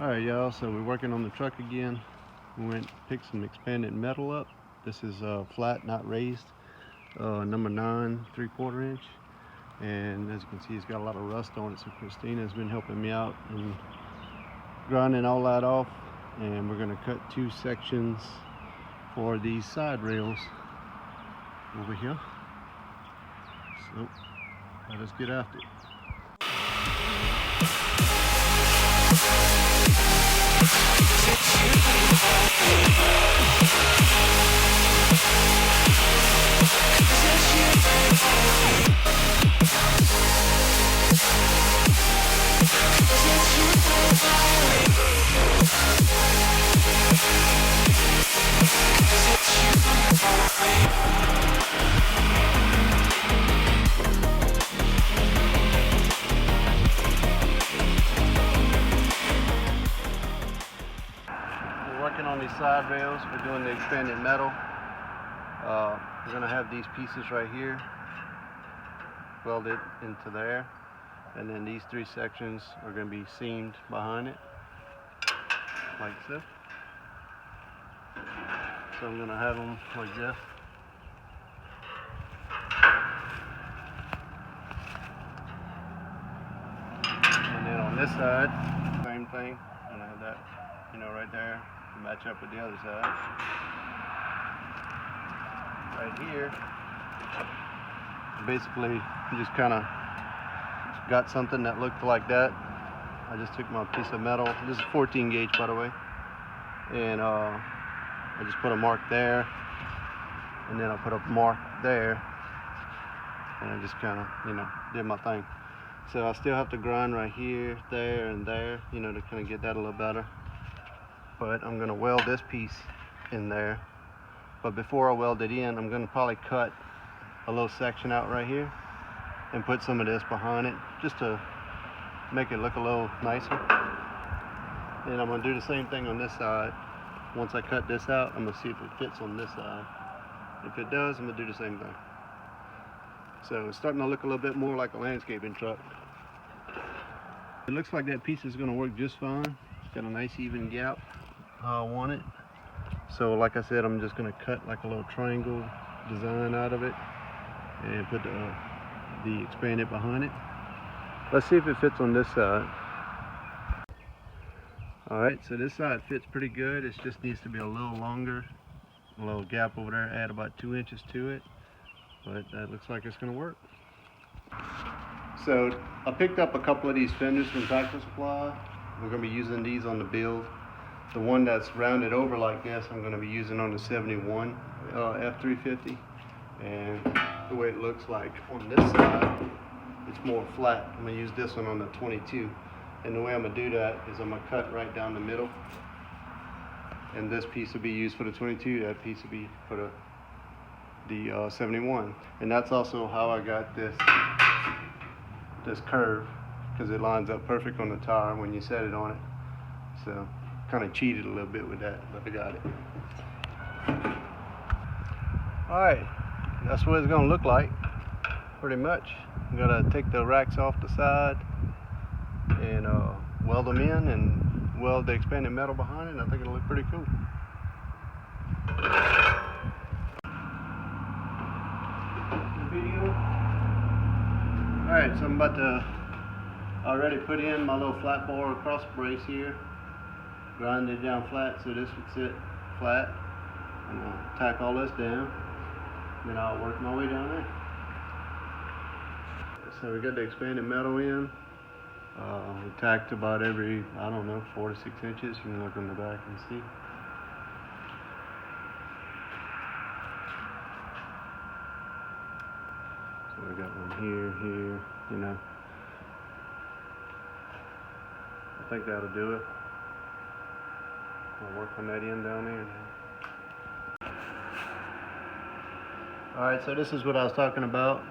Alright y'all, so we're working on the truck again. We went picked some expanded metal up. This is flat, not raised, number 9 3/4 inch, and as you can see it's got a lot of rust on it, so Christina has been helping me out and grinding all that off, and we're going to cut 2 sections for these side rails over here. So let us get after it. Working on these side rails, we're doing the expanded metal. We're going to have these pieces right here welded into there, and then these 3 sections are going to be seamed behind it like this. So I'm going to have them like this. And then on this side, same thing. I'm going to have that, right there to match up with the other side. Right here, basically just kind of got something that looked like that. I just took my piece of metal. This is 14 gauge, by the way, and I just put a mark there, and then I put a mark there, and I just kind of did my thing. So I still have to grind right here, there, and there, to kind of get that a little better. But I'm going to weld this piece in there. But before I weld it in, I'm going to probably cut a little section out right here and put some of this behind it, just to make it look a little nicer. And I'm going to do the same thing on this side. Once I cut this out, I'm going to see if it fits on this side. If it does, I'm going to do the same thing. So it's starting to look a little bit more like a landscaping truck. It looks like that piece is going to work just fine. It's got a nice even gap how I want it. So like I said, I'm just going to cut like a little triangle design out of it and put the expanded behind it. Let's see if it fits on this side. Alright, so this side fits pretty good. It just needs to be a little longer. A little gap over there, add about 2 inches to it. But that looks like it's going to work. So I picked up a couple of these Fenders from Tractor Supply. We're going to be using these on the build. The one that's rounded over like this, I'm going to be using on the 71 F350. And the way it looks like on this side, it's more flat. I'm going to use this one on the 22. And the way I'm going to do that is I'm going to cut right down the middle. And this piece will be used for the 22, that piece will be for the 71. And that's also how I got this curve, because it lines up perfect on the tire when you set it on it. So kind of cheated a little bit with that, but I got it. Alright, that's what it's going to look like pretty much. I'm going to take the racks off the side and weld them in and weld the expanded metal behind it, and I think it'll look pretty cool. Alright, so I'm about to already put in my little flat bar cross brace here. Grind it down flat so this would sit flat, and I'll tack all this down, then I'll work my way down there. So we got the expanded metal in. We tacked about every, 4 to 6 inches. You can look on the back and see. So we got one here, I think that'll do it. I'll work on that end down there now. Alright, so this is what I was talking about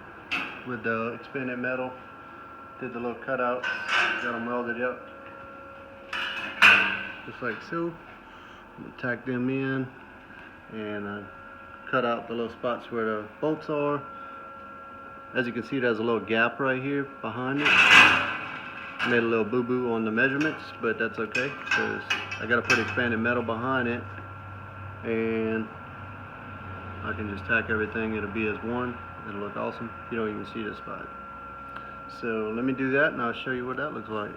with the expanded metal. Did the little cutouts, got them welded up, just like so. Tack them in, and cut out the little spots where the bolts are. As you can see, there's a little gap right here behind it. Made a little boo-boo on the measurements, but that's okay because I got to put expanded metal behind it, and I can just tack everything. It'll be as one. It'll look awesome. You don't even see this spot. So let me do that, and I'll show you what that looks like.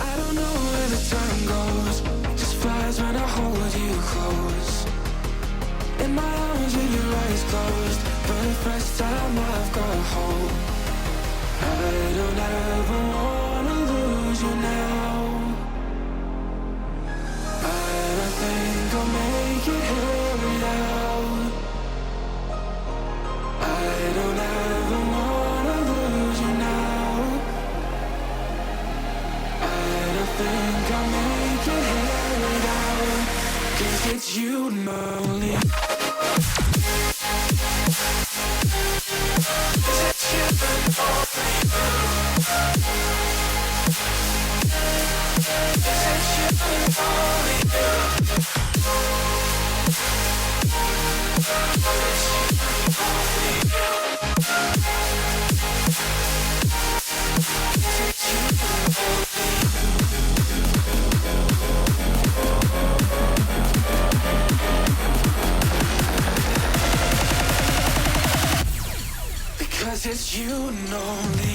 I don't know where the time goes. It just flies when I hold you close. In my arms with your eyes closed. For the first time I've got hope. I don't ever wanna lose you now. I don't think I'll make it here without. I don't ever wanna lose you now. I don't think I'll make it here without. 'Cause it's you and only. Because it's you and only